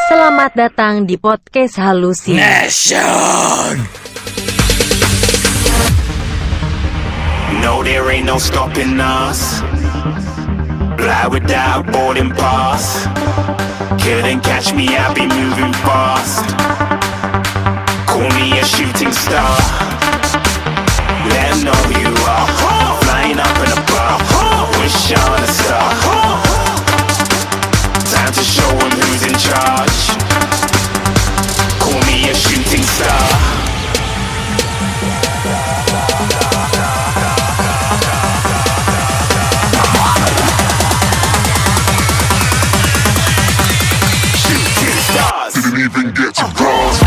Selamat datang di podcast Halusi Nation. No, there ain't no stopping us. Fly without boarding pass. Couldn't catch me, I'll be moving fast. Call me a shooting star. Let 'em know who you are. Flying up in a bar. Wish on a star. Time to show 'em who's in charge. Call me a shooting star. Shooting stars. Didn't even get to cross.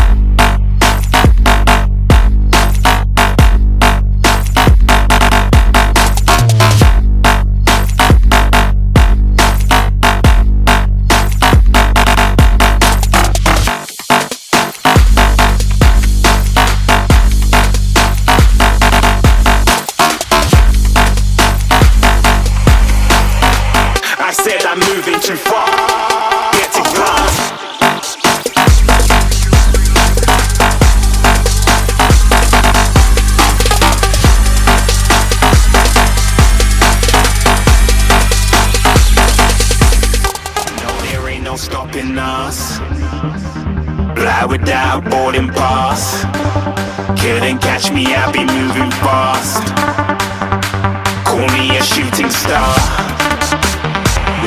I said I'm moving too far. Get to glass. No, there ain't no stopping us. Fly without boarding pass. Couldn't catch me, I'll be moving fast. Call me a shooting star.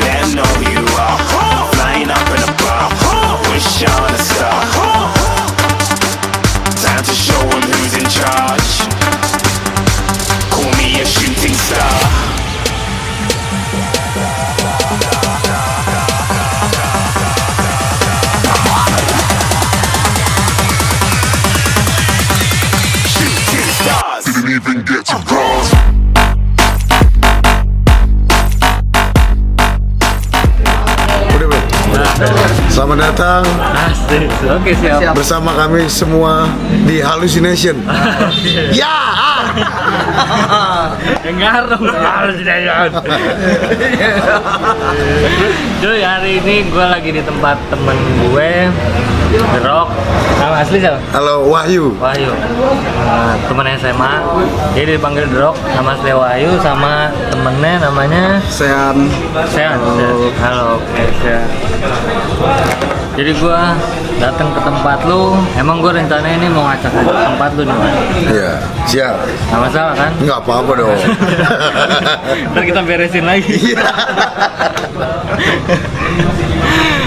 Let 'em know who you are. Flying up in a bar. Wish on a star. Time to show 'em who's in charge. Call me a shooting star. Shooting stars. Didn't even get to cross. Udah bro. Selamat datang Asik. Oke, siap. bersama kami semua di Hallucination. Ya. Yang garong harus didayan. Cuy, hari ini gue lagi di tempat temen gue, The Rock. Nama asli siapa? Halo Wahyu. Wahyu. Temen SMA. Dia dipanggil The Rock. Nama asli Wahyu sama temennya namanya Sean. Sean. Halo, oke, Sean. Jadi gue datang ke tempat lu. Emang gue rencananya ini mau ngacak tempat lu nih, Mas. Iya, siap. Nggak masalah kan? Nggak apa-apa dong. Ntar kita beresin lagi. Iya.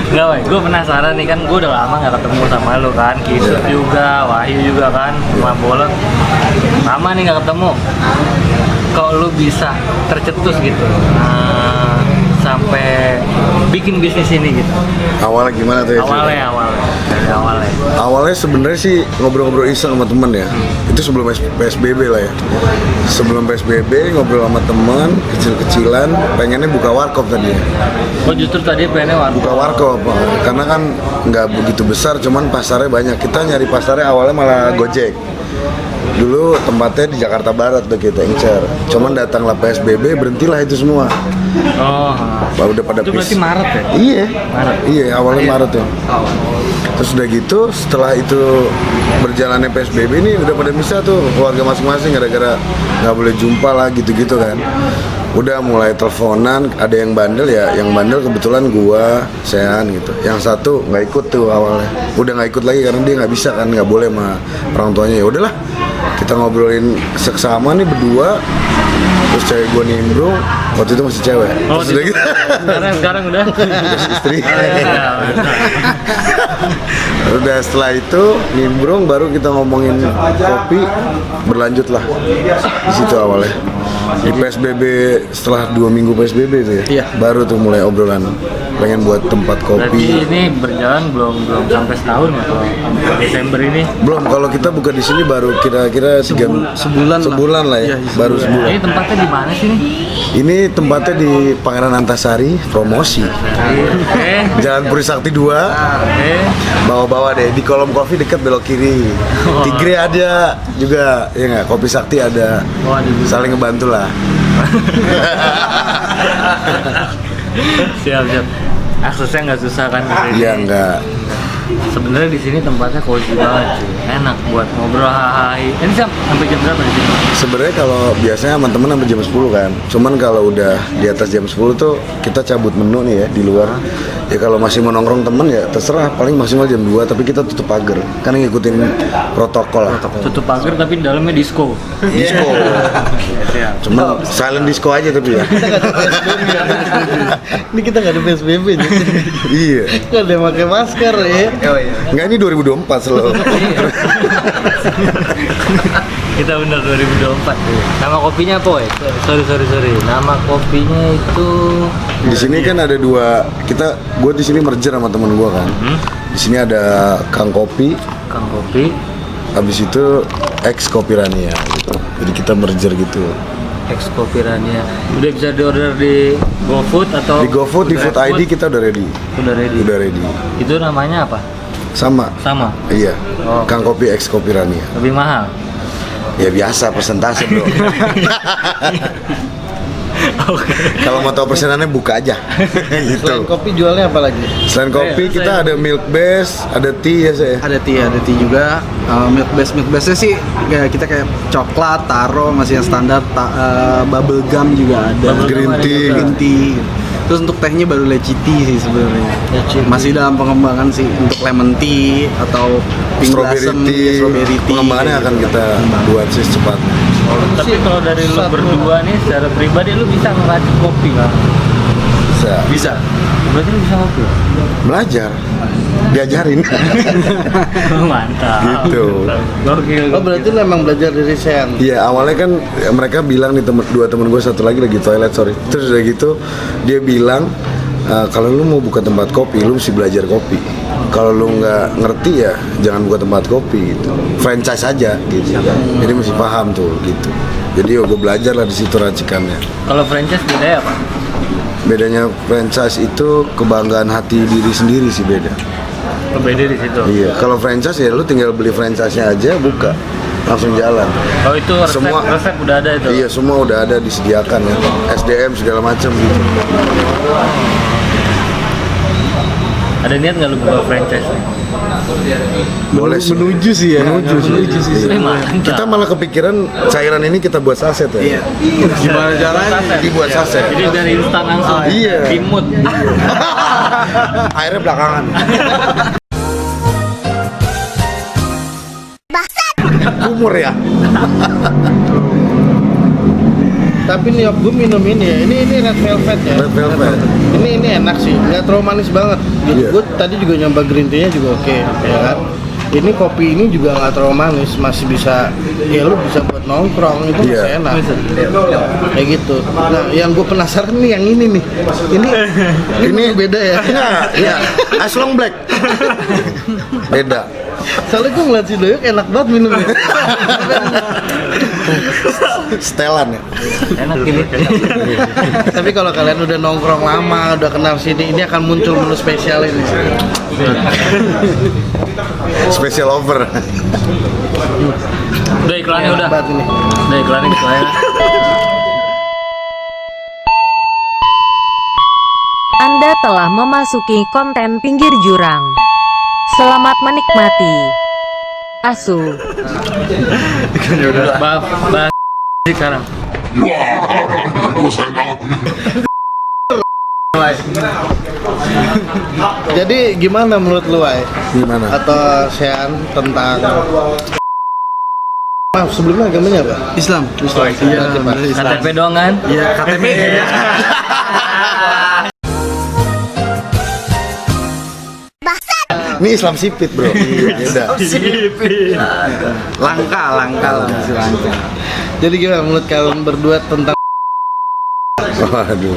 Nggak, Wai, gue penasaran nih kan, gue udah lama nggak ketemu sama lu kan, Kisut juga, Wahyu juga kan, sama Bolot. Lama nih nggak ketemu. Kok lu bisa tercetus gitu, sampai bikin bisnis ini gitu? Awalnya gimana tuh ya? Awalnya. Awalnya sebenarnya sih ngobrol-ngobrol iseng sama temen ya. Itu sebelum PSBB lah ya. Sebelum PSBB ngobrol sama temen kecil-kecilan, pengennya buka warkop tadi ya. Oh, justru tadi pengennya Buka warkop, karena kan nggak begitu besar, cuman pasarnya banyak. Kita nyari pasarnya awalnya malah Gojek. Dulu tempatnya di Jakarta Barat udah kita incer. Cuman datanglah PSBB, berhentilah itu semua. Oh, Udah pada itu berarti Maret ya? Iya. Maret. Iya, awalnya Maret ya. Terus udah gitu, setelah itu berjalannya PSBB ini udah pada bisa tuh keluarga masing-masing gara-gara nggak boleh jumpa lah gitu-gitu kan. Udah mulai teleponan, ada yang bandel ya, yang bandel kebetulan gua, Sean gitu. Yang satu nggak ikut tuh awalnya, udah nggak ikut lagi karena dia nggak bisa kan, nggak boleh sama orang tuanya. Ya udahlah, kita ngobrolin seksama nih berdua. Terus cewek gua nimbrung, waktu itu masih cewek. Oh, Terus udah gitu, sekarang udah. istri. Iya. Udah setelah itu nimbrung baru kita ngomongin kopi, berlanjut lah di situ awalnya. Di PSBB setelah 2 minggu PSBB itu ya, Iya. baru tuh mulai obrolan pengen buat tempat Berarti kopi. ini berjalan belum sampai setahun ya kalau Desember ini. Belum, kalau kita buka di sini baru kira-kira sebulan lah ya, baru sebulan. Ini tempatnya di mana sih nih? Ini tempatnya di Pangeran Antasari, promosi. Oke. Jalan Puri Sakti 2, Oke. bawah-bawah deh, di kolom kopi dekat belok kiri. Oh. Tigre ada juga, ya nggak? Kopi Sakti ada, Oh, ada juga. saling ngebantu lah. Siap. Aksesnya nggak susah kan? Iya enggak. Sebenarnya di sini tempatnya cozy banget cuy. Enak buat ngobrol hahaha. Ini sampai jam berapa di sini? Sebenarnya kalau biasanya sama temen sampai jam 10 kan. Cuman kalau udah di atas jam 10 tuh kita cabut menu nih ya di luar. Ya kalau masih mau nongkrong temen ya terserah, paling maksimal jam 2 tapi kita tutup pagar. Kan ngikutin protokol lah. Tutup pagar tapi di dalamnya disco. Disco. Cuman silent disco aja tapi ya. Ini kita nggak ada PSBB nih. Iya. Nggak ada yang pakai masker ya. Enggak, ini 2024 selalu. Kita bener 2024. Nama kopinya apa ya? Sorry. Nama kopinya itu Di sini kan ada dua, gue di sini merger sama temen gue kan. Di sini ada Kang Kopi, Kang Kopi, habis itu X Kopi Rania gitu. Jadi kita merger gitu. Ex Kopi Rania. Udah bisa diorder di GoFood atau Di GoFood, di Food ID kita udah ready. Udah ready. Udah ready. Itu namanya apa? Sama. Sama. Iya. Oh. Kang Kopi X Kopi Rania. Lebih mahal. Ya biasa persentase bro. Oke. Kalau mau tahu persenannya buka aja. Gitu. Selain kopi jualnya apa lagi? Selain kopi kita ada milk base, ada tea ya saya. Ada tea juga. Milk base-nya sih ya, kita kayak coklat, taro masih yang standar. Bubble gum juga ada. Green tea. Green tea. Terus untuk tehnya baru leci tea sih sebenarnya. Masih dalam pengembangan sih untuk lemon tea atau pink Strawberry blossom, tea. strawberry tea. Pengembangannya akan kita buat sih secepatnya. Tapi kalau dari lu berdua nih secara pribadi lu bisa ngeracik kopi kan? Bisa. Berarti lu bisa ngopi? Belajar. Diajarin. Mantap. Gitu. Gokil. Oh berarti lu emang belajar dari Sean? Iya, awalnya kan mereka bilang nih dua temen gue, satu lagi toilet, sorry. Terus udah gitu dia bilang kalau lu mau buka tempat kopi, lu mesti belajar kopi. Kalau lu nggak ngerti ya jangan buka tempat kopi gitu. Franchise aja gitu. Jadi mesti paham tuh gitu. Jadi gue belajar lah di situ racikannya. Kalau franchise bedanya apa? Bedanya franchise itu kebanggaan hati diri sendiri sih beda. Beda di situ. Iya, kalau franchise ya lu tinggal beli franchise-nya aja, buka, langsung jalan. Oh itu resep udah ada itu? Iya, semua udah ada disediakan ya. SDM segala macam gitu. Ada niat nggak lu buka franchise nih? Boleh sih. Menuju sih ya. Menuju sih. Mantap. Kita malah kepikiran cairan ini kita buat saset ya. Iya. Gimana caranya? Dibuat saset. Jadi dari instan langsung. Iya. Dimut. Airnya belakangan. Umur ya. Tapi nih gue minum ini ya. Ini red velvet ya. Red velvet. Ini enak sih. Nggak terlalu manis banget. Iya. Gue tadi juga nyoba green tea-nya juga oke, ya kan. Ini kopi ini juga nggak terlalu manis, masih bisa, ya lu bisa buat nongkrong itu masih Iya. enak. Kayak gitu. Nah, yang gue penasaran nih yang ini nih. Ini beda ya. Iya. Ice long black. Beda. Soalnya gue ngeliat si Doyok enak banget minumnya. Setelan ya. Enak ini. Tapi kalau kalian udah nongkrong lama, udah kenal sini, ini akan muncul menu spesial ini. Special over. Udah iklannya udah. Banget ini. Udah iklannya iklannya. Anda telah memasuki konten pinggir jurang. Selamat menikmati. Asu. Bahas sekarang. Jadi gimana menurut lu, Wai? Gimana? Atau Sean tentang Maaf, sebelumnya agamanya apa? Islam. Iya, KTP doang kan? Iya, KTP. Ini Islam sipit bro. Beda. Langka lah, masih langka. Jadi gimana menurut kalian berdua tentang Waduh.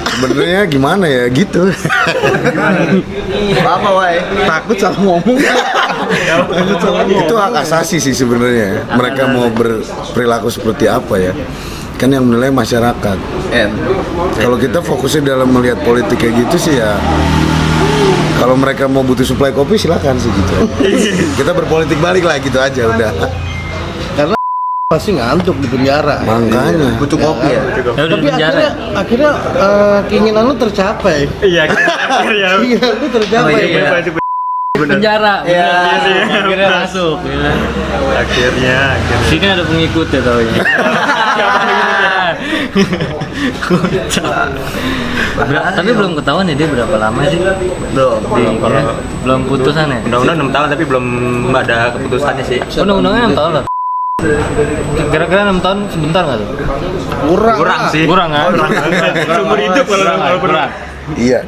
Sebenarnya gimana ya gitu. apa, Wai? Takut salah ngomong. Itu hak asasi sih sebenarnya. Mereka mau berperilaku seperti apa ya? Kan yang menilai masyarakat. Kalau kita fokusnya dalam melihat politik kayak gitu sih ya. Kalau mereka mau butuh suplai kopi silakan sih gitu. Kita berpolitik balik lah gitu aja udah. pasti ngantuk di penjara. Makanya Butuh kopi ya. Ya udah di Tapi penjara. akhirnya keinginan lu tercapai. Iya, akhirnya. Keinginan lu tercapai. Oh, iya. Penjara. Iya. Akhirnya masuk. Ya. Akhirnya. Sini ada pengikut ya taunya. Tapi belum ketahuan ya dia berapa lama sih? Belum. Ya, belum putusan ya? Undang-undang 6 tahun tapi belum ada keputusannya sih. Undang-undangnya 6 tahun loh. Kira-kira 6 tahun sebentar nggak tuh? Kurang sih. Kurang kan? Seumur hidup kalau kurang. iya.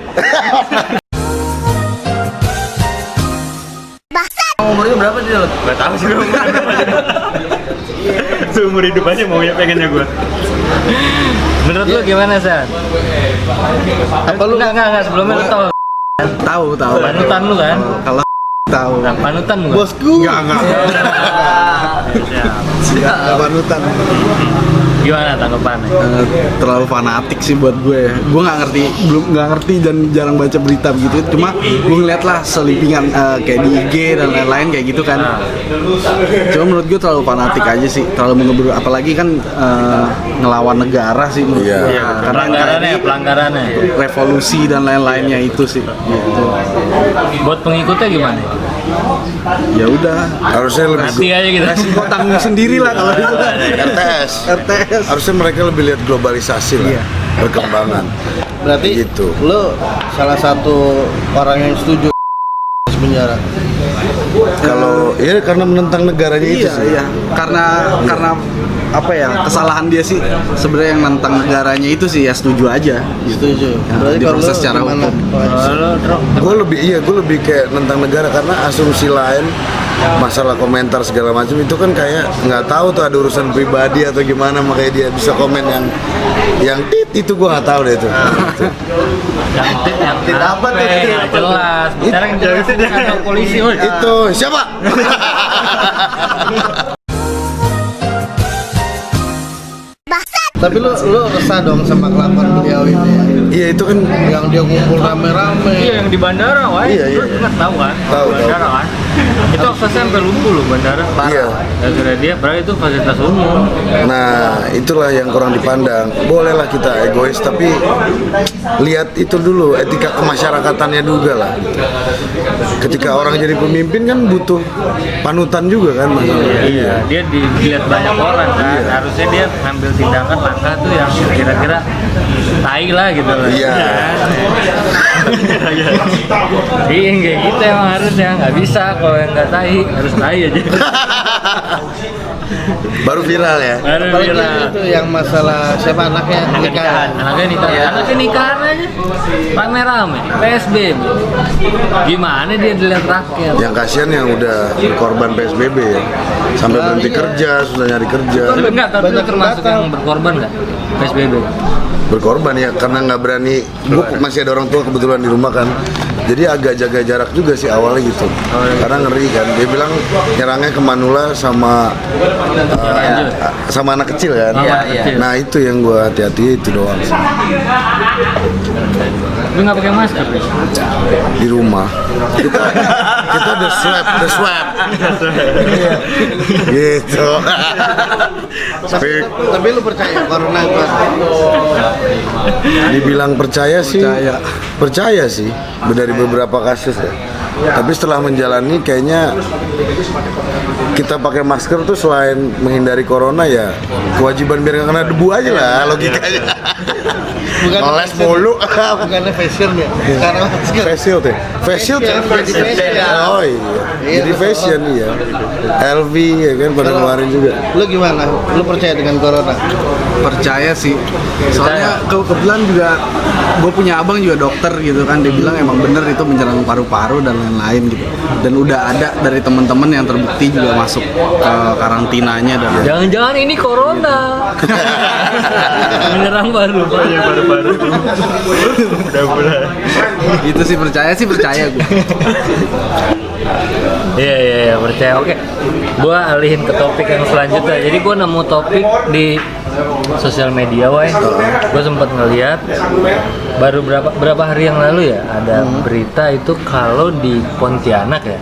Umurnya berapa sih lo? Gak tahu sih umurnya berapa. Seumur hidup aja maunya pengennya gue. Menurut lu gimana, San? Apa lu? Enggak, sebelumnya lu tahu Tahu. panutan lu kan? Kalau tahu. Nah, panutan lu kan? Bosku. Enggak. Siap, panutan. Gimana tanggapannya? Terlalu fanatik sih buat gue. Gue nggak ngerti dan jarang baca berita begitu. Cuma gue ngeliat lah selipingan kayak di IG dan lain-lain kayak gitu kan. Cuma menurut gue terlalu fanatik aja sih, terlalu mengeburu. Apalagi kan ngelawan negara sih menurut Iya. gue. Karena Pelanggarannya. revolusi dan lain-lainnya itu sih. Gitu. Buat pengikutnya gimana? Ya udah. Harusnya lebih Mati aja gitu. Resiko tanggung sendiri lah kalau itu. RTS. Harusnya mereka lebih lihat globalisasi lah, Iya. perkembangan. Berarti Gitu. lo salah satu orang yang setuju di penjara. Kalau ya karena menentang negaranya itu sih. Iya. Karena apa ya, kesalahan dia sih sebenarnya yang nentang negaranya itu sih, ya setuju aja. Setuju. Ya, diproses secara hukum. Gue lebih kayak nentang negara karena asumsi lain masalah komentar segala macam itu kan kayak nggak tahu tuh ada urusan pribadi atau gimana, makanya dia bisa komen yang tit itu gue nggak tahu deh itu. Yang tit apa tuh? Nggak jelas. Sekarang jelas kantor polisi. Woy. Itu siapa? Tapi lu resah dong sama kelakuan beliau ini ya. Iya itu kan Yang dia ngumpul rame-rame. Iya, yang di bandara, wah. Iya, iya. Lu pernah tahu kan? Tahu. Bandara kan? Itu aksesnya sampai lumpuh loh bandara. Iya. Gara-gara dia, padahal itu fasilitas umum. Nah, itulah yang kurang dipandang. Bolehlah kita egois, tapi lihat itu dulu, etika kemasyarakatannya juga lah. Ketika orang jadi pemimpin kan butuh panutan juga kan, Mas. Iya, dia dilihat banyak orang kan. Harusnya dia ngambil tindakan langkah tuh yang kira-kira tai lah gitu loh. Iya. Iya, kayak gitu emang harusnya. Nggak bisa kalau yang nggak tai, harus tai aja. Baru viral ya. Baru Apalagi bilang. itu yang masalah siapa anaknya nikahan. Anaknya nikahan aja. Rame-rame, PSBB. Gimana dia dilihat rakyat? Yang kasihan yang udah korban PSBB ya. Sampai berhenti kerja, susah nyari kerja. Tapi lu termasuk yang berkorban nggak? PSBB. Berkorban ya karena nggak berani. Gue masih ada orang tua kebetulan di rumah kan. Jadi agak jaga jarak juga sih awalnya gitu. Karena ngeri kan. Dia bilang nyerangnya ke Manula sama sama anak kecil kan. Iya. Nah itu yang gue hati-hati itu doang sih. Lu nggak pakai masker? Di rumah kita the swab gitu. Tapi lu percaya corona itu? Dibilang percaya sih dari beberapa kasus ya. Tapi setelah menjalani kayaknya kita pakai masker tuh selain menghindari corona ya kewajiban biar nggak kena debu aja lah logikanya. Bukan Ngeles mulu. Bukannya fashion ya? Karena masker. Facial teh. Facial teh. Jadi fashion. Oh iya. Jadi fashion iya. LV ya kan pada kemarin juga. Lu gimana? Lu percaya dengan corona? Percaya sih, soalnya kebetulan juga gue punya abang juga dokter gitu kan, dia bilang emang bener itu menyerang paru-paru dan lain-lain gitu, dan udah ada dari teman-teman yang terbukti juga masuk ke karantinanya dan Jangan-jangan ini corona. Menyerang paru-paru. gitu sih. Percaya gue. Iya, percaya. Oke, gua alihin ke topik yang selanjutnya. Jadi gua nemu topik di sosial media, gua sempat ngeliat baru berapa hari yang lalu ya ada berita itu kalau di Pontianak ya,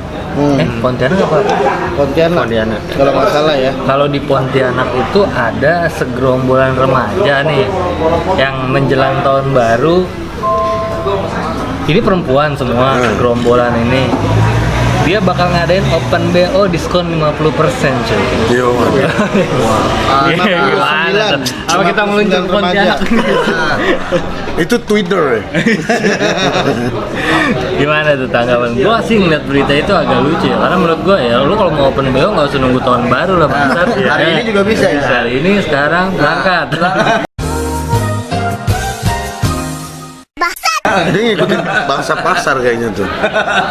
Pontianak apa? Pontianak. Kalau nggak salah ya. Kalau di Pontianak itu ada segerombolan remaja nih yang menjelang tahun baru. Ini perempuan semua gerombolan ini. Dia bakal ngadain open BO diskon 50% cuy. Yo, Iya, gimana 59. tuh? Apa kita meluncur Pontianak? itu Twitter ya? Gimana tuh tanggapan? Gua sih ngeliat berita itu agak lucu ya, karena menurut gua ya lu kalau mau open BO nggak usah nunggu tahun baru lah bangsat. Hari ini juga bisa ya? Hari ini sekarang berangkat. Dia ngikutin bangsa pasar kayaknya tuh.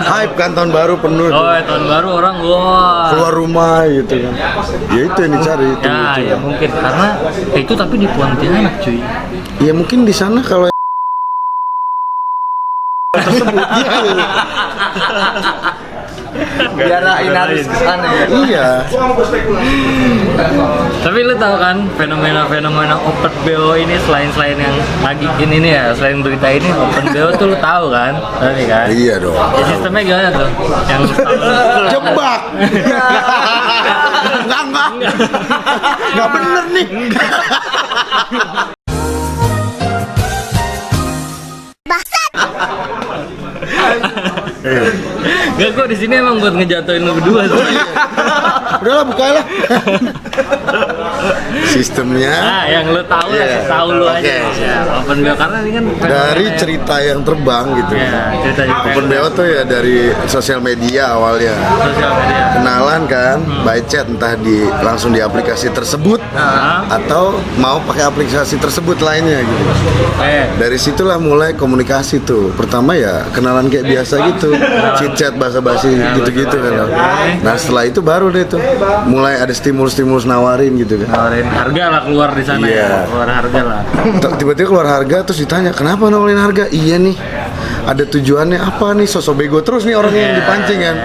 Hype kan tahun baru penuh tuh. Oh, ya, tahun baru orang wah. Keluar rumah gitu kan. Ya itu yang dicari itu. Ya, itu. ya mungkin karena itu tapi di Pontianak cuy. Ya mungkin di sana kalau tersebut Biarain harus ke sana ya. iya. Tapi lu tahu kan fenomena-fenomena open BO ini selain yang lagi ini nih ya, selain berita ini open BO tuh lu tahu kan? Tadi kan? Iya dong. Ya, sistemnya gimana tuh? Yang Jebak. Enggak. Enggak bener nih. Gak, kok di sini emang buat ngejatuhin lu berdua tuh. Udahlah bukalah. Sistemnya Nah, yang lu tahu Iya. ya, tahu lu aja. Oke. Ya, open BO karena ini kan dari fenomena- cerita yang terbang gitu. Ya, cerita-cerita Open yang- BO tuh ya dari sosial media awalnya. sosial media. Kenalan kan by chat entah langsung di aplikasi tersebut atau mau pakai aplikasi tersebut lainnya gitu. Dari situlah mulai komunikasi tuh. Pertama ya kenalan kayak biasa gitu, chit chat basa-basi gitu-gitu kan. Nah setelah itu baru deh tuh mulai ada stimulus nawarin gitu kan. Nawarin harga lah keluar di sana Iya. ya, keluar harga lah. Tiba-tiba keluar harga terus ditanya kenapa nawarin harga? Iya nih ada tujuannya apa nih, sosok bego terus nih orangnya yang dipancing kan.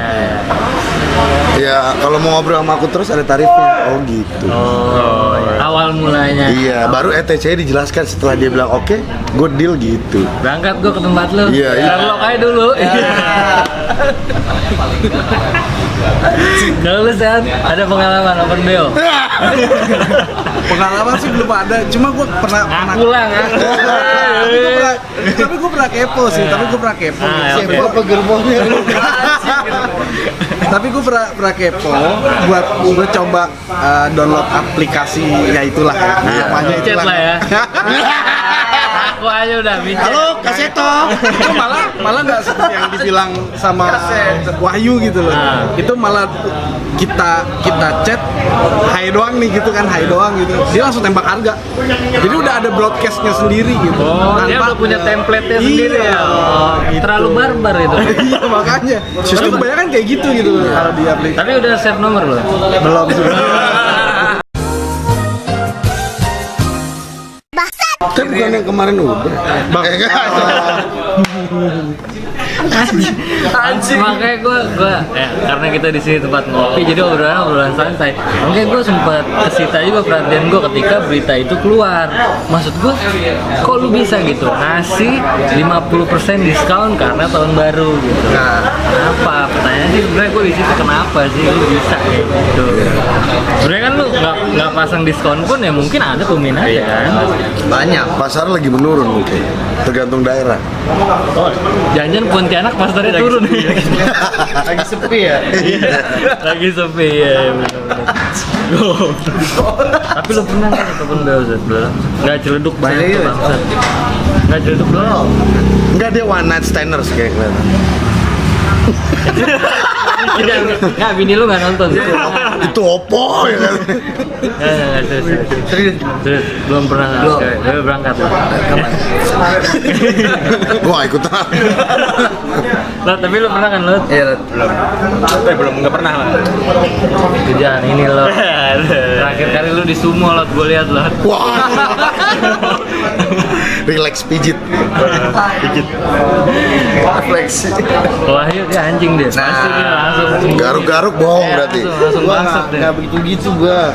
Ya kalau mau ngobrol sama aku terus ada tarifnya. Oh gitu. Oh, awal mulanya. Iya, baru ETC dijelaskan setelah dia bilang oke, good deal gitu. Berangkat gua ke tempat lu. Iya, iya. Sherlock aja dulu. Kalau lu Sean, ada pengalaman open BO? Pengalaman sih belum ada, cuma gue pernah Aku lah, tapi gue pernah kepo sih, tapi gue pernah kepo. Ah, oke. Siapa gerbongnya? Tapi gue pernah kepo buat gue coba download aplikasi ya itulah ya. Namanya Chat itulah. lah ya. Aku aja udah bicara. Halo, Kaseto. Itu malah nggak seperti yang dibilang sama Wahyu gitu loh. Ah. Itu malah kita chat hai doang nih gitu kan, hai doang gitu. Dia langsung tembak harga. Jadi udah ada broadcastnya sendiri gitu. Oh, dia udah punya template-nya sendiri ya. Oh, terlalu barbar itu. Iya makanya. Tapi kebanyakan kayak gitu kalau di aplikasi. Tapi udah save nomor loh. Belum sih. Tapi bukan yang kemarin udah. Makanya gue karena kita di sini tempat ngopi, jadi obrolan santai. Makanya gue sempat kesita juga perhatian gue ketika berita itu keluar. Maksud gue, kok lu bisa gitu ngasih 50% diskon karena tahun baru gitu. Kenapa? Pertanyaan sih sebenarnya gue di situ kenapa sih lu bisa kayak gitu. Sebenarnya kan lu nggak pasang diskon pun ya mungkin ada peminatnya kan. Banyak. Pasar lagi menurun mungkin, tergantung daerah. Jangan Pontianak pasarnya turun. Lagi sepi ya. Lagi sepi ya, benar-benar. Tapi lu pernah kan ataupun belum? Nggak celeduk banyak tuh bangsa. Nggak celeduk belum. Enggak, dia one night standers kayak kelihatan. Nggak, bini lu nggak nonton. Itu opo ya kan. Nggak, serius. Serius, belum pernah. Udah berangkat ya. Gua nggak ikutan. Lah, tapi lu pernah kan, Lut? Iya, Belum, nggak pernah lah. Kerjaan ini lo. Terakhir kali lu di sumo, Lot, gue lihat, Lot. Wah. Relax pijit. refleksi. Wahyu dia anjing deh. Pasti dia langsung. Garuk-garuk bohong berarti. Langsung Gua bangsat deh. nggak begitu gitu gua.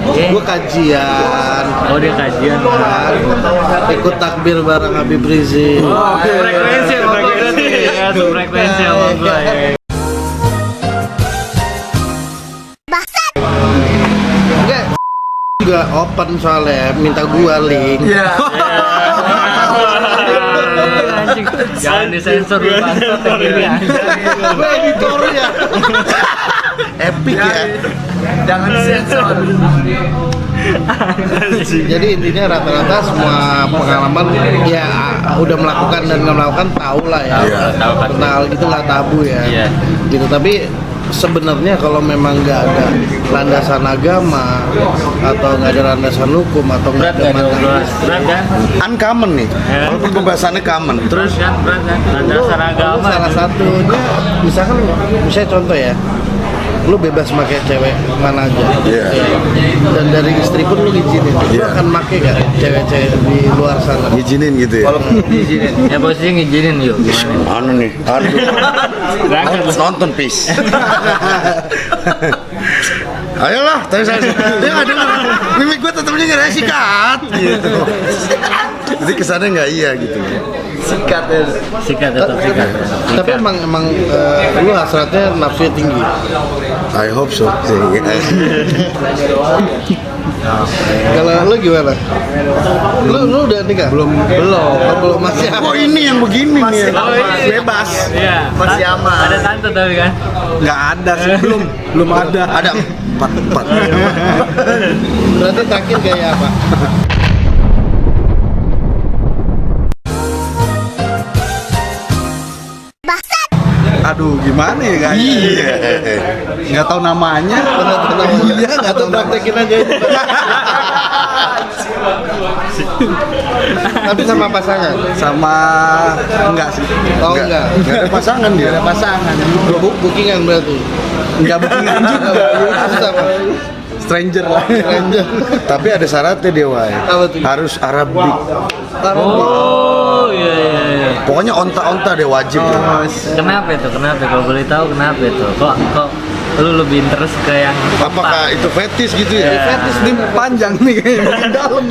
Gua kajian. Oh, dia kajian. Ikut takbir bareng Habib Rizik. Frekuensi sama gue berarti. Ya, frekuensi sama gue. juga open soalnya minta gua link. Iya. Anjing, jangan disensor lu bangsat yang gini anjing. Gua editornya. Epic ya. Jangan disensor. Jadi intinya rata-rata semua pengalaman ya udah melakukan dan nggak melakukan tahu lah ya. Iya. Tentang hal gitu nggak tabu ya. Iya. Gitu tapi sebenarnya kalau memang nggak ada landasan agama atau nggak ada landasan hukum atau nggak Berat ada kan mandat, berat kan? Uncommon nih. Ya. Walaupun pembahasannya common. Terus kan berat kan? Dasar lu agama. salah satunya misalkan misalnya contoh ya, lu bebas pakai cewek mana aja. Iya. Dan dari istri pun lu izinin. Lu Iya. akan pakai gak cewek-cewek di luar sana? Ngizinin gitu ya. Izinin. Ya posisi ngizinin yuk gimana? Anu nih, nonton peace. Ayolah, tapi saya dia nggak dengar. Mimik gue tetap dengar ya sikat gitu. Jadi kesannya nggak iya gitu. Sikat tetap sikat. Tapi emang lu hasratnya nafsunya tinggi. I hope so. Kalau lu gimana? Lu udah nikah? Belum. Belum masih. Oh ini yang begini nih. Bebas. Iya. Masih aman. Ada tante tapi kan? Nggak ada sih, belum ada. Ada empat. Berarti terakhir kayak apa? Aduh, gimana ya guys? Iya. Nggak tahu namanya. Iya, nggak tahu praktekin aja. Tapi sama pasangan? Sama enggak sih? Oh enggak. Nggak ada pasangan dia. Ada pasangan. Bookingan berarti. Enggak bookingan juga. Terus apa? Stranger lah. Stranger. Tapi ada syaratnya dia, Wai. Apa tuh? Harus Arabik. Oh iya. Pokoknya onta-onta dia wajib. Kenapa itu? Kenapa? Kalau boleh tahu kenapa itu? Kok lu lebih interest ke yang Apakah itu fetis gitu ya? Fetis nih panjang nih kayaknya, makin dalam.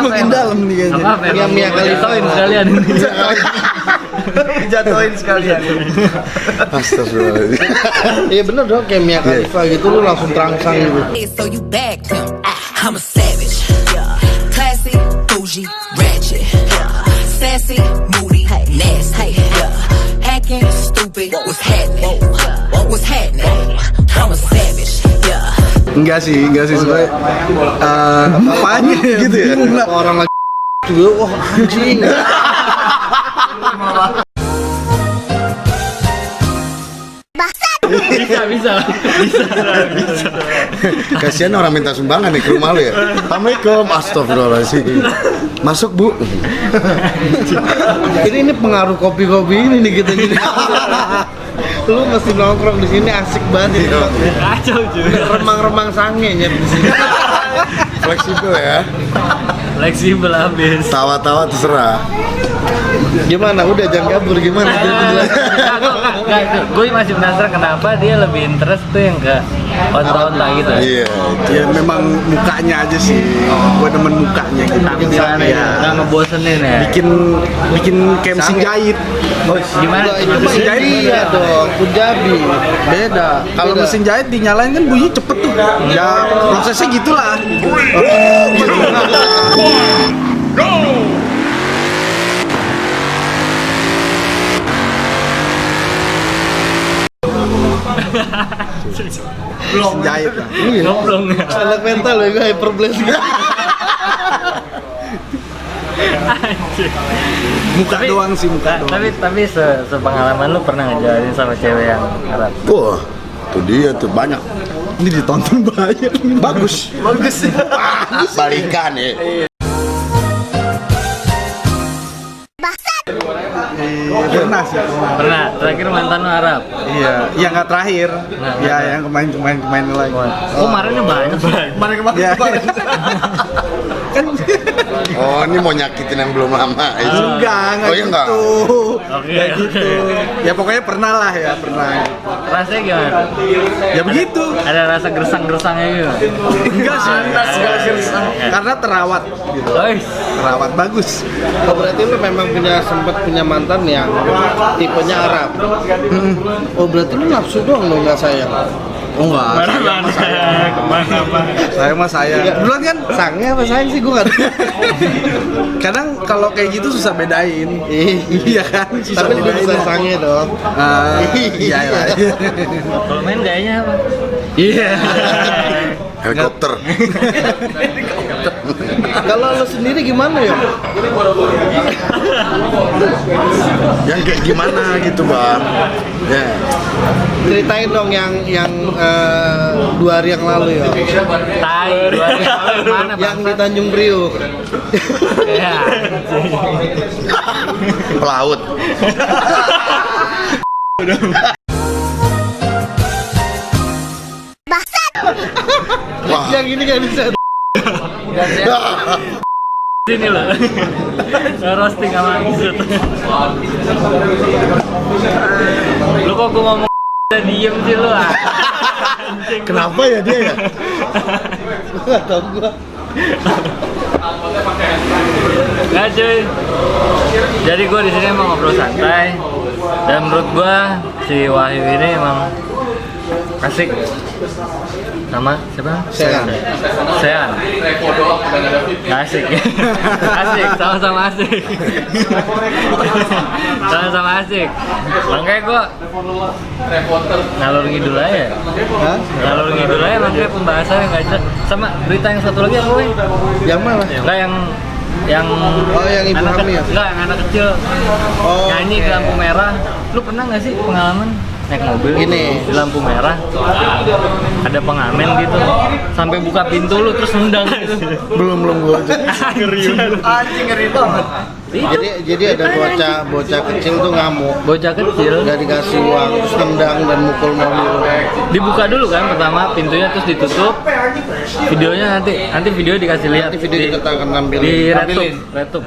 Makin dalam nih kayaknya. apa Yang Mia Khalifa Khalifain sekalian ini. Jatuhin sekalian. Astagfirullahaladzim. Iya bener dong kayak Mia Khalifa gitu lu langsung terangsang gitu. So you bag pimp. I'm a savage. Classy, bougie, ratchet. Sassy, moody, nasty. Hacking, stupid. What's happening? What's happening? I'm a savage. Enggak sih sebenarnya. Apanya gitu ya? Bingung lah. Orang lagi juga wah anjing. Bisa. Kasihan orang minta sumbangan nih ke rumah lu ya. Assalamualaikum. Astagfirullahaladzim. Masuk bu. Ini pengaruh kopi-kopi ini nih kita gini. Lu mesti nongkrong di sini asik banget ini. Kacau juga. Remang-remang sange nyet di sini. Fleksibel ya. Fleksibel habis. Tawa-tawa terserah. Gimana? Udah jangan kabur gimana? Gue masih penasaran kenapa dia lebih interest tuh yang ke onta-onta gitu. Iya. Ya memang mukanya aja sih. Gue demen mukanya gitu. Tampilannya ya. Nggak ngebosenin ya. Bikin kayak mesin jahit. Gimana? Itu mah iya dong, Punjabi. Beda. Kalau Beda. mesin jahit dinyalain kan bunyi cepet tuh. Ya prosesnya gitulah. Mesin jahit lah. Ngobrol ya. Anak mental ya gue hyperblast gitu. Muka doang sih, muka doang. Tapi sepengalaman lu pernah ngejalanin sama cewek yang Arab? Wah, tuh dia tuh banyak. Ini ditonton banyak. Bagus. Balikan ya. Pernah sih. Pernah. Terakhir mantan lu Arab. Iya, ya nggak terakhir. Ya yang kemarin lagi. Oh, kemarinnya banyak. Ya. Kan Oh, ini mau nyakitin yang belum lama. enggak Oh, iya enggak. gitu. Oke. Nggak gitu. Ya pokoknya pernah lah ya, pernah. Rasanya gimana? Ya begitu. Ada rasa gersang-gersangnya gitu. Enggak sih, karena terawat gitu. Guys, Terawat bagus. Oh berarti lu memang sempat punya mantan yang tipenya Arab. Oh berarti lu nafsu doang lo nggak sayang? Oh enggak. Kemana-mana. Saya mah saya. Duluan kan Sangnya apa sayang sih gue nggak tahu. kadang kalau kayak gitu susah bedain. Iya kan? Susah Tapi lebih bedain. besar sangnya dong. Iya lah. Kalau main gayanya apa? Iya. Helikopter. Kalau lo sendiri gimana ya? Yang kayak gimana gitu bang? Ya. Ceritain dong yang 2 hari yang lalu ya. Tai, 2 hari yang lalu mana Yang di Tanjung Priuk. Ya. Pelaut. Wah. Yang ini nggak bisa. Sini loh. Roasting sama Isut. Lu kok gua ngomong udah diem sih lu ah. Kenapa ya dia ya? Nggak tahu gue. Nggak cuy. Jadi gua di sini emang ngobrol santai. Dan menurut gua si Wahyu ini emang asik. Sama siapa? Sean. Sean. Asik. Asik, sama-sama asik. Sama-sama asik. Makanya gua ngalor ngidul aja. Hah? Ngalor ngidul aja makanya pembahasannya nggak jelas. Sama berita yang satu lagi apa, Boy? Yang mana? Enggak yang yang ibu anak hamil. enggak, yang anak kecil Oh, nyanyi di lampu merah. Lu pernah nggak sih pengalaman naik mobil Ini. di lampu merah ada pengamen gitu sampai buka pintu lu terus nendang gitu? Belum gua aja. Anjing ngeri banget. Jadi ada bocah kecil tuh ngamuk, Bocah kecil nggak dikasih uang, terus tendang dan mukul mobil. dibuka dulu kan pertama pintunya terus ditutup. Videonya nanti video dikasih lihat. Nanti video kita akan tampilin. di retup.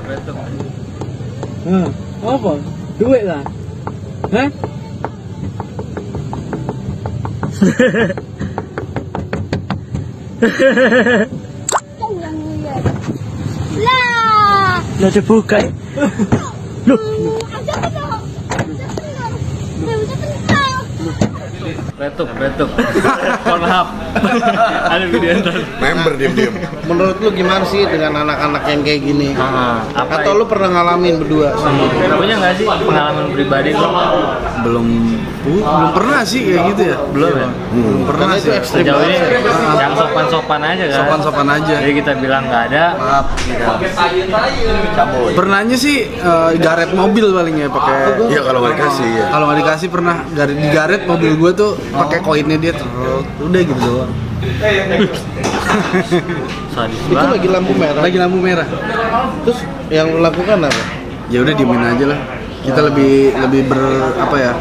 Apa? Duit lah. Hah? Lah, Lah dibuka. udah tenang. Udah tenang. Retup. Pornhub. Ada video ntar. Member diem. Menurut lu gimana sih dengan anak-anak yang kayak gini? Apa Atau lu pernah ngalamin berdua? punya nggak sih pengalaman pribadi lu? Belum pernah sih kayak gitu ya. Belum ya? Belum pernah Karena itu sih. ekstrim Sejauh ini banget. yang sopan-sopan aja kan? Sopan-sopan aja. Jadi kita bilang nggak ada. Maaf. Pernahnya sih garet mobil paling ya pakai. Iya kalau nggak dikasih ya. Kalau nggak dikasih pernah digaret mobil gue tuh pakai koinnya dia terus udah gitu doang. Sadis Itu banget. lagi lampu merah. Lagi lampu merah. Terus yang lu lakukan apa? Ya udah diemin aja lah. Kita lebih apa ya?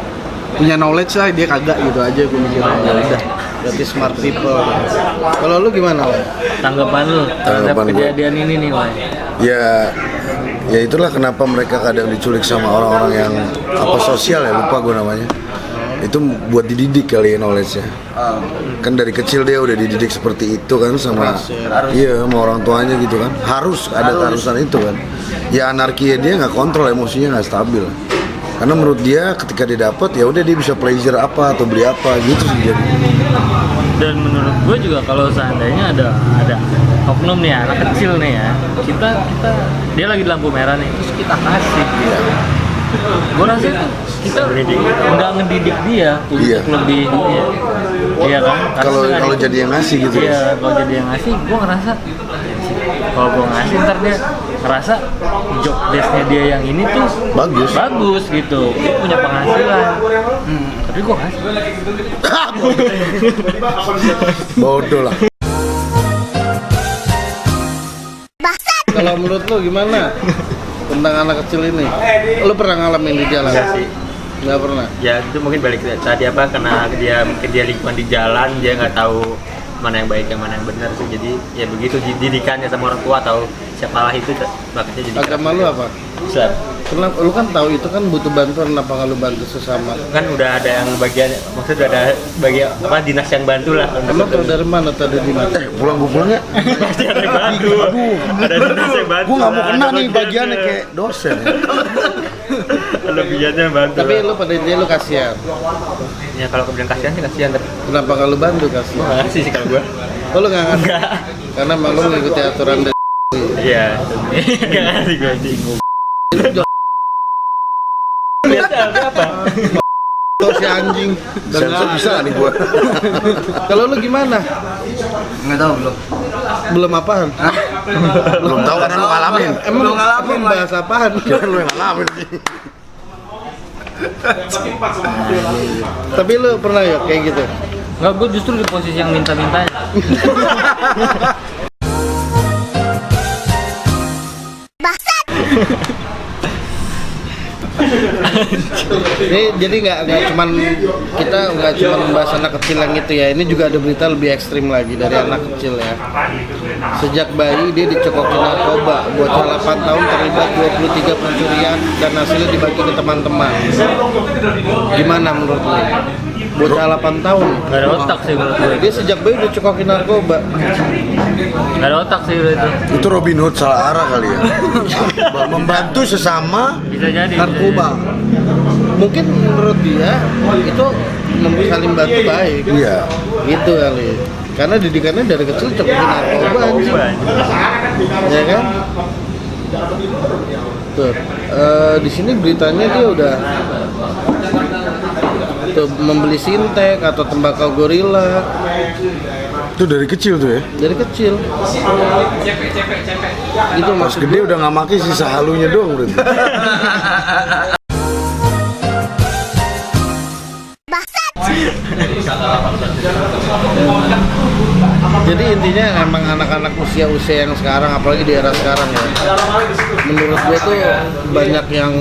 Punya knowledge lah, dia kagak gitu aja gue mikir. Ya udah. Berarti smart people. Kalau lu gimana, Wak? Tanggapan lu terhadap Tanggapan gua. kejadian ini nih, Wai? Ya itulah kenapa mereka kadang diculik sama orang-orang yang apa sosial ya, lupa gue namanya. Itu buat dididik kali ya knowledge-nya. Kan dari kecil dia udah dididik seperti itu kan sama iya sama orang tuanya gitu kan. Harus ada keharusan itu kan. Ya anarki dia nggak kontrol, emosinya nggak stabil. Karena menurut dia ketika dia dapat ya udah dia bisa pleasure apa atau beli apa gitu sih jadi. Dan menurut gue juga kalau seandainya ada oknum nih ya, anak kecil nih ya, kita dia lagi di lampu merah nih, terus kita kasih dia. Gue rasa itu kita nggak ngedidik dia untuk Iya. lebih iya kan? Karena Kalau dengan kalau itu- jadi yang ngasih gitu. Iya, kalau jadi yang ngasih, gue ngerasa kalau gue ngasih ntar dia ngerasa job desk-nya dia yang ini tuh bagus gitu, dia punya penghasilan. Tapi gue ngasih. Bodoh lah. Kalau menurut lu gimana tentang anak kecil ini? Lu pernah ngalamin di jalan? Nggak pernah. Ya itu mungkin balik ke tadi apa karena dia mungkin dia lingkungan di jalan dia nggak tahu mana yang baik yang mana yang benar sih, jadi ya begitu didikannya sama orang tua atau siapalah itu makanya jadi Agama lu apa? Islam. Kenapa? Lu kan tahu itu kan butuh bantuan, kenapa nggak lu bantu sesama? Kan udah ada yang bagian maksudnya udah ada bagian apa dinas yang bantu lah. Emang tau dari mana tadi di mana? Pulang gue pulang ya. Pasti ada yang bantu. Ada dinas yang bantu. Gue nggak mau kena nih bagiannya kayak dosen. Ya. Kelebihannya bantu. Tapi lu pada intinya lu kasihan. Ya kalau kemudian kasihan sih kasihan tapi Kenapa kalau bantu kasihan? nggak ngasih sih kalau gua. Oh lu nggak ngasih? Karena emang lu mengikuti aturan dari Iya. Nggak ngasih gua sih. itu jauh Apa? si anjing. Sensor bisa nih gua. Kalau lu gimana? Nggak tahu belum. Belum apaan? Belum tahu karena lu ngalamin. Emang ngalamin bahas apaan? Kira lu yang ngalamin. Tapi lu pernah ya kayak gitu? Nggak, gue justru di posisi yang minta-mintanya. Ini jadi nggak cuman kita nggak cuman membahas anak kecil yang itu ya. Ini juga ada berita lebih ekstrim lagi dari anak kecil ya. Sejak bayi dia dicekokin narkoba. Bocah 8 tahun terlibat 23 pencurian dan hasilnya dibagi ke teman-teman. Gimana menurut lu? Bocah 8 tahun. Gak ada otak sih menurut gue. Dia sejak bayi udah cekokin narkoba. Gak ada otak sih itu. Itu Robin Hood salah arah kali ya. Membantu sesama Bisa jadi. Narkoba. Mungkin menurut dia itu saling bantu baik. Iya. Gitu kali. Karena didikannya dari kecil cekokin narkoba anjing. Ya kan? Tuh, di sini beritanya dia udah tuh membeli sintek atau tembakau gorila Itu dari kecil tuh ya. dari kecil. Gitu Pas maksud gede udah nggak maki sisa halunya doang berarti. Jadi intinya emang anak-anak usia-usia yang sekarang, apalagi di era sekarang ya, menurut gue tuh banyak yang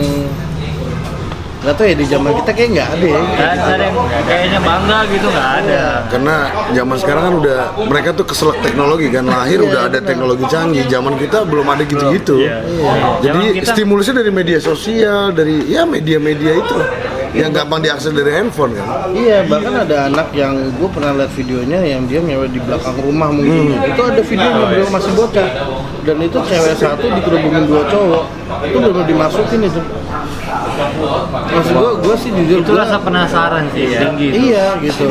nggak tahu ya, di zaman kita kayak nggak ada ya. Gak ada yang kayaknya bangga gitu, nggak ada. Karena zaman sekarang kan udah mereka tuh keselak teknologi kan, lahir udah ada teknologi canggih. Zaman kita belum ada gitu-gitu. Jadi Zaman kita- stimulusnya dari media sosial, dari ya media-media itu yang gampang diakses dari handphone kan. Iya, bahkan ada anak yang gue pernah lihat videonya yang dia ngewe di belakang rumah mungkin. Itu ada videonya beliau masih bocah. Dan itu cewek satu dikerubungin 2 cowok. Itu belum dimasukin itu. Maksud gue sih jujur Itu rasa penasaran sih ya. Tinggi. iya gitu.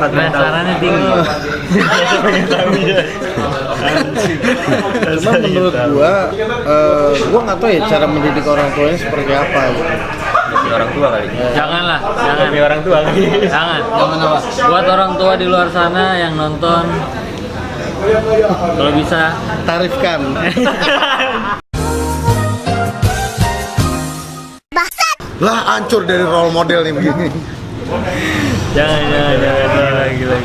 Penasarannya tinggi. Cuma menurut gue nggak tahu ya cara mendidik orang tuanya seperti apa gitu. Jadi orang tua kali. Janganlah, jangan. Jadi orang tua kali. Jangan. Buat orang tua di luar sana yang nonton, kalau bisa Tarifkan. Lah hancur dari role model nih begini. jangan gila.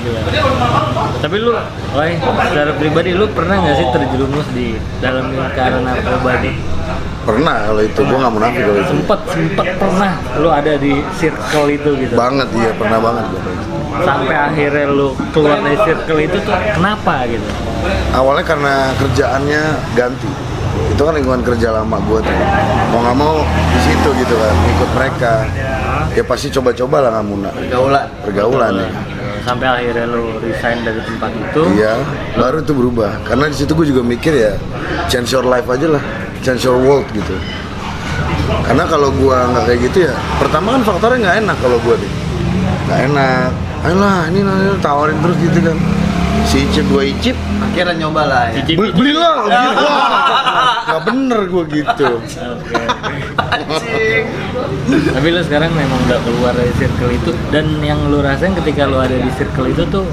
Tapi lu, Wai, secara pribadi lu pernah nggak sih terjerumus di dalam lingkaran narkoba nih? Pernah kalau itu, gua nggak munafik kalau itu. Sempet pernah lu ada di circle itu gitu. Banget iya, pernah banget gua. Sampai akhirnya lu keluar dari circle itu tuh kenapa gitu? Awalnya karena kerjaannya ganti. Itu kan lingkungan kerja lama gua tuh. Mau nggak mau di situ gitu kan, ikut mereka. Ya pasti coba-coba lah nggak muna. Pergaulan ya. Sampai akhirnya lu resign dari tempat itu. Iya, baru tuh berubah. Karena di situ gue juga mikir ya, change your life aja lah, change your world gitu. Karena kalau gua nggak kayak gitu ya, pertama kan faktornya nggak enak kalau gua nih, nggak enak. Ayolah, ini tawarin terus gitu kan. Si Icip, gua Icip, Akhirnya nyoba lah ya. belilah gitu. Nggak bener gua gitu. Tapi lu sekarang memang udah keluar dari circle itu, dan yang lu rasain ketika lu ada di circle itu tuh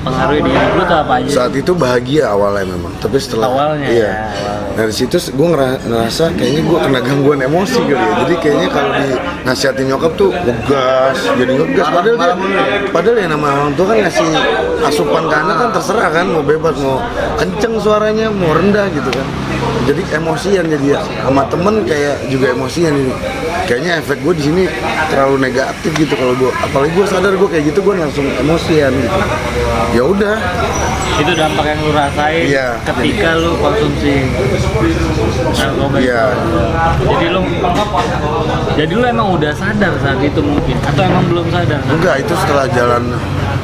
pengaruh di hidup lu tuh apa aja? Saat itu bahagia awalnya memang, tapi setelah Awalnya iya. ya, awalnya. Dari situ gue ngerasa kayaknya gue kena gangguan emosi kali ya. Jadi kayaknya kalau dinasihatin nyokap tuh ngegas, jadi ngegas. Padahal ya nama orang tua kan ngasih asupan ke anak kan terserah kan, mau bebas, mau kenceng suaranya, mau rendah gitu kan. Jadi emosian jadi ya. Sama temen kayak juga emosian ini. Kayaknya efek gue di sini terlalu negatif gitu kalau gue, apalagi gue sadar gue kayak gitu gue langsung emosian gitu. Ya udah. Itu dampak yang lu rasain Iya. ketika lu konsumsi narkoba. Iya. Jadi lu emang udah sadar saat itu mungkin, atau emang belum sadar? Enggak, itu setelah jalan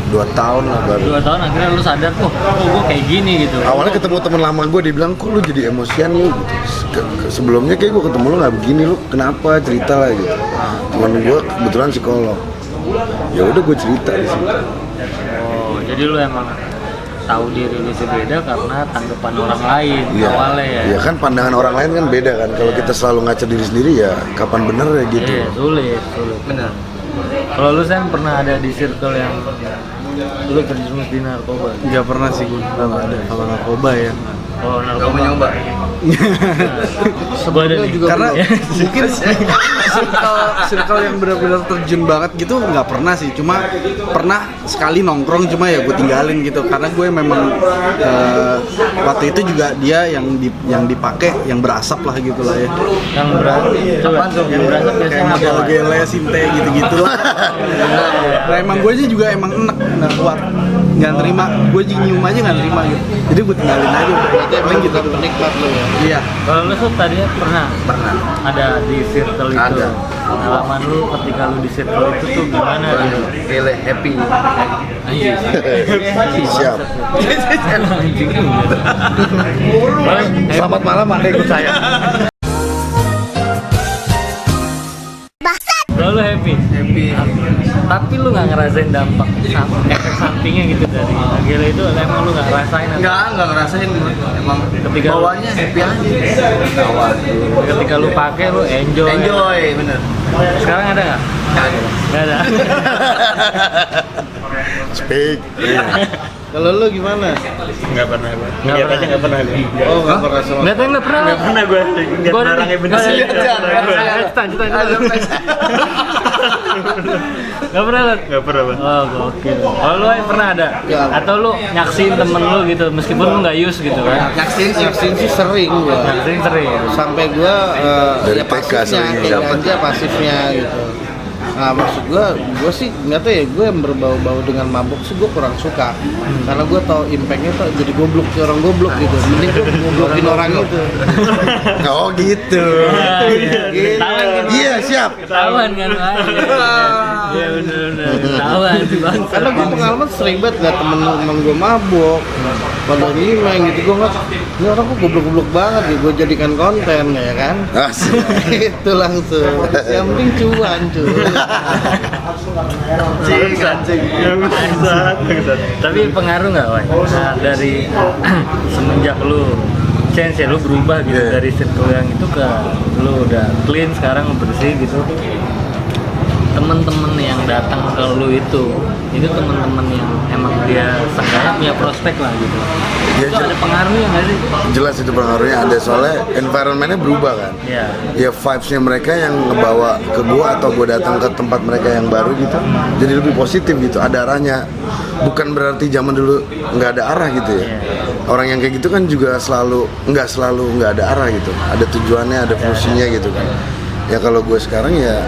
2 tahun lah baru. 2 tahun akhirnya lu sadar, oh gue kayak gini gitu. Awalnya ketemu teman lama gue, dia bilang, kok lu jadi emosian lu gitu. Sebelumnya kayak gue ketemu lu nggak begini, lu kenapa, cerita lah gitu. Temen gue kebetulan psikolog, ya udah gue cerita di situ. Oh, jadi lu emang tahu diri lu itu beda karena tanggapan orang lain awalnya ya. Iya kan, pandangan orang lain kan beda kan. Kalau kita selalu ngaca diri sendiri ya kapan bener ya gitu. Iya, sulit. Benar. Kalau lu Sam pernah ada di circle yang lu terjerumus di narkoba? Nggak pernah sih gue, nggak ada kalau narkoba ya. Oh, narkoba nyoba. Gua ada nih. Karena mungkin circle yang benar-benar terjun banget gitu nggak pernah sih, cuma pernah sekali nongkrong, cuma ya gue tinggalin gitu karena gue memang waktu itu juga dia yang dipakai yang berasap lah gitu lah ya. Yang berasap, yang berasap biasanya apa? Model gele, sinte gitu-gitu lah. Nah emang gue aja juga emang enak, nggak kuat, nggak terima, gue nyium aja nggak terima gitu, jadi gue tinggalin aja. Berarti emang gitu penikmat lu ya. Iya. Kalau lu tuh tadinya pernah ada di circle itu. Ada. Pengalaman lu ketika lu di circle itu tuh gimana gitu? Gile, happy. Siap. Anjing juga. Selamat malam, Anda ikut saya. Kalau lu happy. Tapi lu nggak ngerasain dampak efek sampingnya gitu dari gila itu, emang lu nggak ngerasain? Nggak ngerasain, emang Ketika bawahnya happy aja. ketika lu pakai lu enjoy. Bener. Sekarang ada nggak? Nggak ada. Speak. Kalau lu gimana? Nggak pernah gue. Nggak pernah. Oh, nggak pernah sama. Nggak pernah. Nggak pernah gue. Lihat Gua orangnya bener. Nggak pernah lu? Nggak pernah bang. Oh gokil. Kalau lu pernah ada? Nggak. Atau lu nyaksin temen lu gitu meskipun lu nggak use gitu kan? Nyaksin sih sering gua. Nyaksin sering. Sampai gua Dari ya TK pasifnya, seringnya kayak dapat. aja pasifnya gitu. Nah maksud gua sih nggak tahu ya, gue yang berbau-bau dengan mabuk sih gue kurang suka, karena gue tau impactnya tuh jadi goblok, kayak orang goblok gitu. Mending gue goblokin orang itu. Oh gitu. Ketahuan kan? Iya siap. Ketahuan kan? Iya bener-bener. Ketahuan sih bang. Karena gue pengalaman sering banget liat temen gue mabuk, pada main gitu, gue nggak, ini orang kok goblok-goblok banget ya, gue jadikan konten ya kan. Asik. Itu langsung. Yang penting cuan cuy. Tapi pengaruh nggak, Wai? Nah, dari semenjak lu change ya, lu berubah gitu dari circle yang itu ke lu udah clean sekarang, bersih gitu. Temen-temen yang datang ke lu itu temen-temen yang emang dia seenggaknya punya prospek lah gitu. Ya, Itu ada pengaruhnya nggak sih? Jelas itu pengaruhnya ada, soalnya environmentnya berubah kan. Iya. Ya vibes-nya mereka yang ngebawa ke gua atau gua datang ke tempat mereka yang baru gitu, jadi lebih positif gitu, ada arahnya. Bukan berarti zaman dulu nggak ada arah gitu ya. Orang yang kayak gitu kan juga nggak selalu nggak ada arah gitu, ada tujuannya, ada fungsinya gitu kan. Ya kalau gue sekarang ya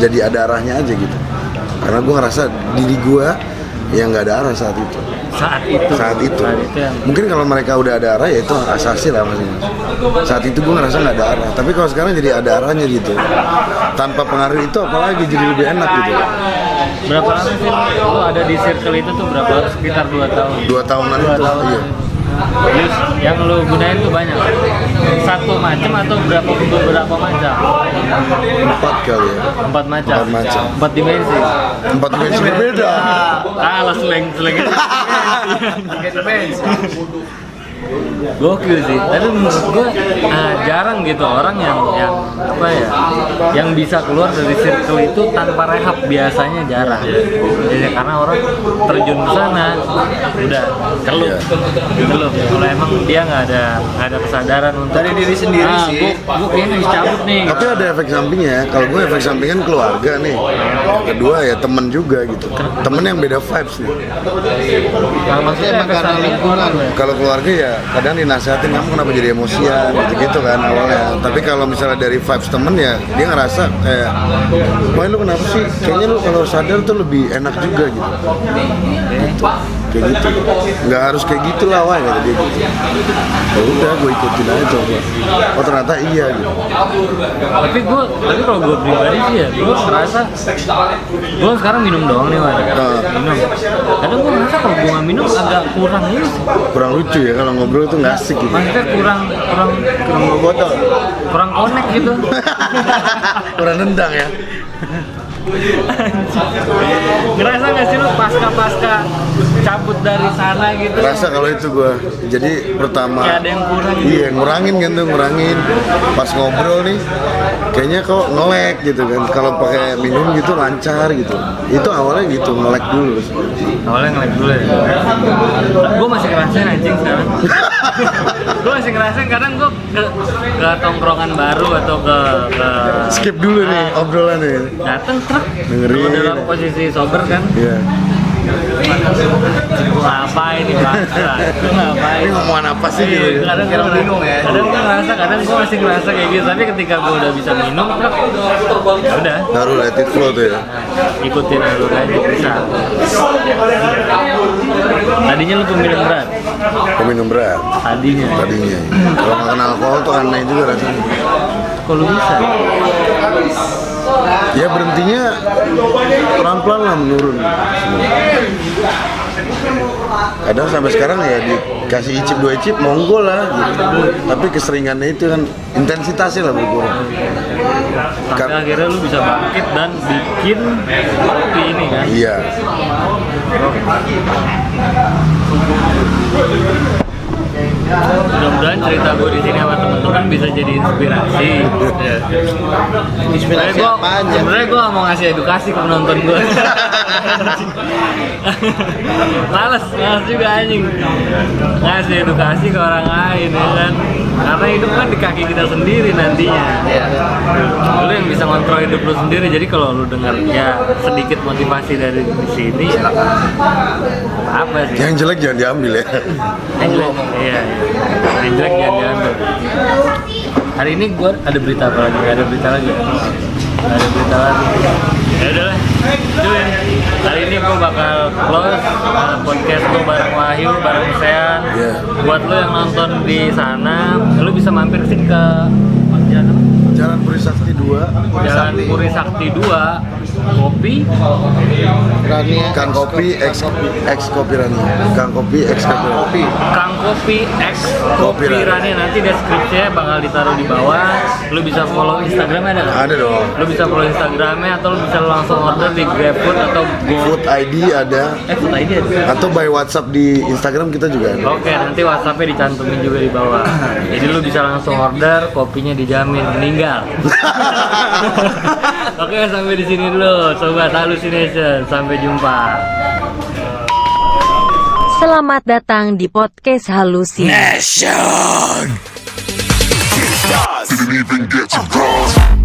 jadi ada arahnya aja gitu, karena gue ngerasa diri gue yang nggak ada arah saat itu. Saat itu yang Mungkin kalau mereka udah ada arah ya itu asasi lah masing-masing. Saat itu gue ngerasa nggak ada arah, tapi kalau sekarang jadi ada arahnya gitu, tanpa pengaruh itu apalagi jadi lebih enak gitu. berapa lama sih lu ada di circle itu tuh, berapa, sekitar 2 tahun? 2 tahunan itu, iya. Terus yang lu gunain tuh banyak? Satu macam atau beberapa macam? 4 kali ya. 4 macam? 4 macam. 4 dimensi? 4 dimensi berbeda. Lah slang itu. Gokil sih, tapi menurut gue jarang gitu orang yang apa ya, yang bisa keluar dari circle itu tanpa rehab, biasanya jarang. Jadi karena orang terjun ke sana udah celup. Kalau emang dia nggak ada kesadaran untuk Dari diri sendiri sih. Gue kayaknya harus cabut nih. Tapi ada efek sampingnya. Kalau gue efek sampingnya kan keluarga nih. Yang kedua ya temen juga gitu. Temen yang beda vibes nih. Nah, maksudnya Emang efek karena samping lingkungan ya. Kalau keluarga ya kadang dinasehatin, kamu kenapa jadi emosian gitu kan awalnya. Tapi kalau misalnya dari vibes temen ya dia ngerasa kayak, wah lu kenapa sih? Kayaknya lu kalau sadar tuh lebih enak juga gitu. kayak gitu. Nggak harus kayak gitu lah, wah kata dia gitu. Ya udah, gue ikutin aja coba. Oh ternyata iya gitu. Tapi kalau gue pribadi sih ya, gue ngerasa gue sekarang minum doang nih, Wan. Minum. Kadang gue ngerasa kalau gue nggak minum agak kurang gitu sih. Kurang lucu ya kalau ngobrol tuh nggak asik gitu. Maksudnya kurang botol. kurang connect gitu. Kurang nendang ya. Ngerasa nggak sih lu pasca cabut dari sana gitu? Rasa kalau itu gue. Jadi pertama. Kayak ada yang kurang. Iya, ngurangin kan tuh, ngurangin. Pas ngobrol nih, kayaknya kok nge-lag gitu kan. Kalau pakai minum gitu lancar gitu. Itu awalnya gitu, nge-lag dulu. Awalnya nge-lag dulu ya. Gue masih ngerasain anjing sekarang. Gue masih ngerasain kadang gue ke tongkrongan baru atau ke Skip dulu nih obrolan nih. dateng truk Dengerin. lu dalam posisi sober kan. Iya. Gue ngapain nih bangsa? Gue ngapain? Ini ngomongan apa sih gitu ya? Kadang gue bingung ya. Kadang gue ngerasa, kadang gue masih ngerasa kayak gitu. Tapi ketika gue udah bisa minum, ya udah. Baru let it flow tuh ya. Ikutin alur aja bisa. Tadinya lu peminum berat. Peminum berat. Tadinya. Kalau nggak kenal alkohol tuh aneh juga rasanya. Kok lu bisa? Ya berhentinya pelan-pelan lah menurun. Kadang sampai sekarang ya dikasih icip 2 icip monggo lah gitu. Tapi keseringannya itu kan intensitasnya lah berkurang. Sampai akhirnya lu bisa bangkit dan bikin kopi ini kan. Iya. Mudah-mudahan cerita gue di sini sama temen-temen bisa jadi inspirasi. Inspirasi apaan ya? Sebenarnya gue mau ngasih edukasi ke penonton gue. Males juga anjing. Ngasih edukasi ke orang lain ya kan. Karena hidup kan di kaki kita sendiri nantinya. Lu yang bisa ngontrol hidup lu sendiri. Jadi kalau lu dengar ya sedikit motivasi dari sini, apa sih? Yang jelek jangan diambil ya. Yang jelek, iya. Yang jelek jangan diambil. Hari ini gue ada berita apa lagi? Gak ada berita lagi. Ada berita lagi. Ya udahlah, itu ya. Hari ini gue bakal close podcast gue bareng Wahyu, bareng Sean. Iya. Buat lo yang nonton di sana, lo bisa mampir sih ke Jalan Puri Sakti 2. Jalan Puri Sakti 2. Kopi Rani Kang Kopi X Kopi Rani. Kang Kopi X Kopi Rani. Kang Kopi X Kopi Rani, nanti deskripsinya bakal ditaruh di bawah. Lu bisa follow Instagramnya ada nggak? Ada dong. Lu bisa follow Instagramnya atau lu bisa langsung order di GrabFood atau Food ID ada. Food ID ada. Atau by WhatsApp di Instagram kita juga ada. Oke, nanti WhatsAppnya dicantumin juga di bawah. Jadi lu bisa langsung order, kopinya dijamin meninggal. Oke, sampai di sini dulu, Sobat Hallucination. Sampai jumpa. Selamat datang di podcast Halusi. Didn't even get to cross.